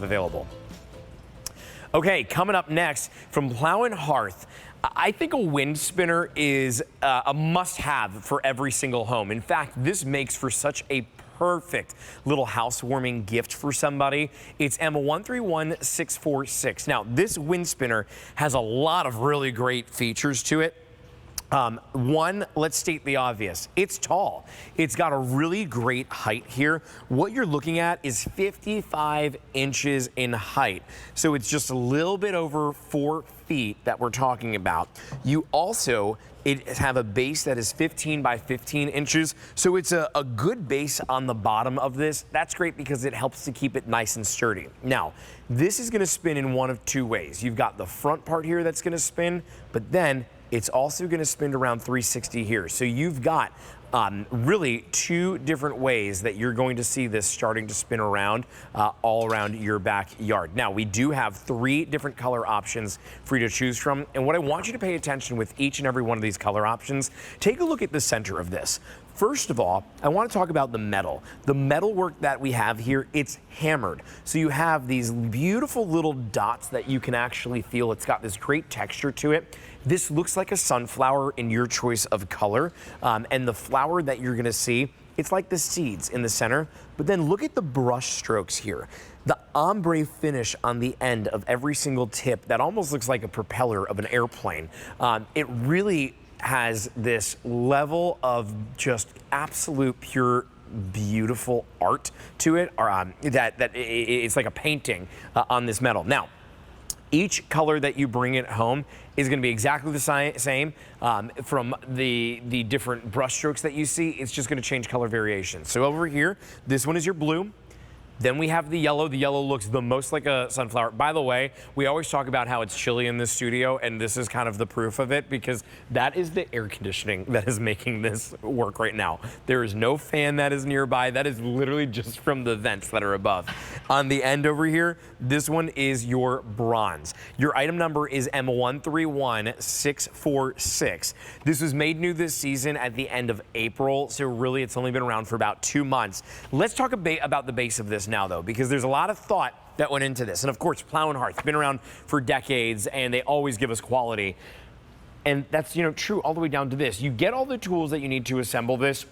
available. Okay, coming up next from Plow and Hearth, I think a wind spinner is a must-have for every single home. In fact, this makes for such a perfect little housewarming gift for somebody. It's M131646. Now, this wind spinner has a lot of really great features to it. One, let's state the obvious. It's tall. It's got a really great height here. What you're looking at is 55 inches in height. So it's just a little bit over 4 feet that we're talking about. You also have a base that is 15 by 15 inches. So it's a good base on the bottom of this. That's great because it helps to keep it nice and sturdy. Now, this is gonna spin in one of two ways. You've got the front part here that's gonna spin, but then it's also going to spin around 360 here. So you've got really two different ways that you're going to see this starting to spin around all around your backyard. Now, we do have 3 different color options for you to choose from. And what I want you to pay attention with each and every one of these color options, take a look at the center of this. First of all, I want to talk about the metal. The metal work that we have here, it's hammered. So you have these beautiful little dots that you can actually feel. It's got this great texture to it. This looks like a sunflower in your choice of color. And the flower that you're gonna see, it's like the seeds in the center. But then look at the brush strokes here. The ombre finish on the end of every single tip, that almost looks like a propeller of an airplane. It really has this level of just absolute pure beautiful art to it, or it's like a painting on this metal. Now, each color that you bring it home is going to be exactly the same. From the different brush strokes that you see, it's just going to change color variation. So over here, this one is your blue. Then we have the yellow. The yellow looks the most like a sunflower. By the way, we always talk about how it's chilly in this studio, and this is kind of the proof of it, because that is the air conditioning that is making this work right now. There is no fan that is nearby. That is literally just from the vents that are above. On the end over here, this one is your bronze. Your item number is M131646. This was made new this season at the end of April, so really it's only been around for about 2 months. Let's talk about the base of this now, though, because there's a lot of thought that went into this. And of course, Plow and Hearth, been around for decades, and they always give us quality. And that's, you know, true all the way down to this. You get all the tools that you need to assemble this.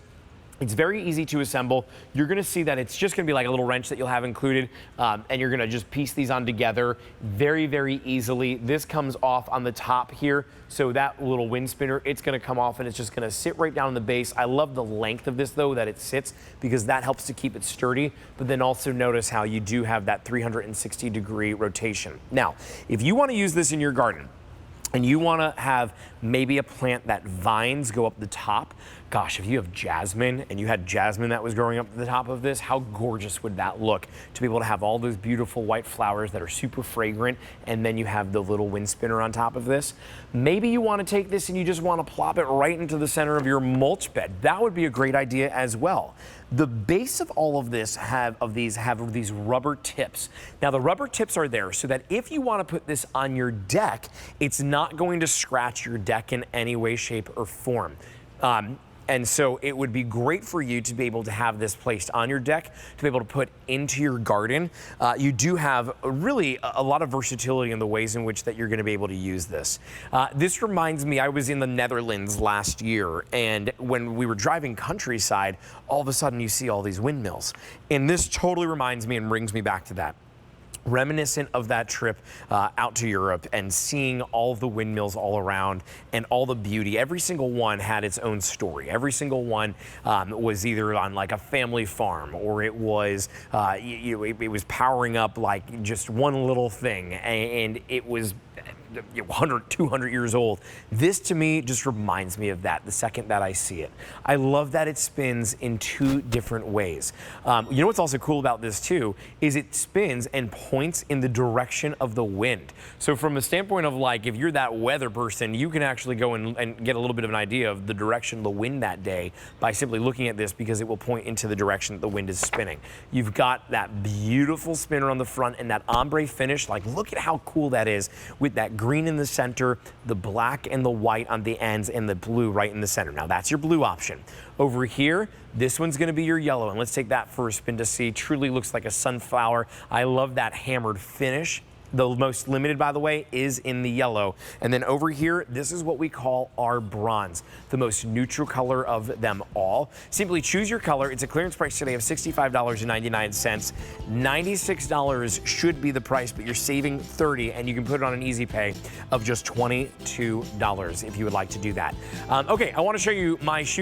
It's very easy to assemble. You're gonna see that it's just gonna be like a little wrench that you'll have included, and you're gonna just piece these on together very, very easily. This comes off on the top here, so that little wind spinner, it's gonna come off and it's just gonna sit right down in the base. I love the length of this though, that it sits, because that helps to keep it sturdy, but then also notice how you do have that 360-degree rotation. Now, if you wanna use this in your garden, and you want to have maybe a plant that vines go up the top, gosh, if you have jasmine and you had jasmine that was growing up the top of this, how gorgeous would that look to be able to have all those beautiful white flowers that are super fragrant, and then you have the little wind spinner on top of this. Maybe you want to take this and you just want to plop it right into the center of your mulch bed. That would be a great idea as well. The base of all of this have these rubber tips. Now, the rubber tips are there so that if you want to put this on your deck, it's not going to scratch your deck in any way, shape, or form. And so it would be great for you to be able to have this placed on your deck, to be able to put into your garden. You do have really a lot of versatility in the ways in which that you're going to be able to use this. This reminds me, I was in the Netherlands last year, and when we were driving countryside, all of a sudden you see all these windmills. And this totally reminds me and brings me back to that. Reminiscent of that trip out to Europe and seeing all of the windmills all around and all the beauty. Every single one had its own story. Every single one was either on like a family farm, or it was it was powering up like just one little thing, and it was 100, 200 years old. This to me just reminds me of that the second that I see it. I love that it spins in 2 different ways. You know what's also cool about this too is it spins and points in the direction of the wind. So from a standpoint of like, if you're that weather person, you can actually go and get a little bit of an idea of the direction of the wind that day by simply looking at this, because it will point into the direction that the wind is spinning. You've got that beautiful spinner on the front and that ombre finish. Like, look at how cool that is with that green in the center, the black and the white on the ends, and the blue right in the center. Now that's your blue option. Over here, this one's gonna be your yellow, and let's take that for a spin to see. Truly looks like a sunflower. I love that hammered finish. The most limited, by the way, is in the yellow. And then over here, this is what we call our bronze, the most neutral color of them all. Simply choose your color. It's a clearance price today of $65.99. $96 should be the price, but you're saving $30, and you can put it on an easy pay of just $22 if you would like to do that. Okay, I want to show you my shoe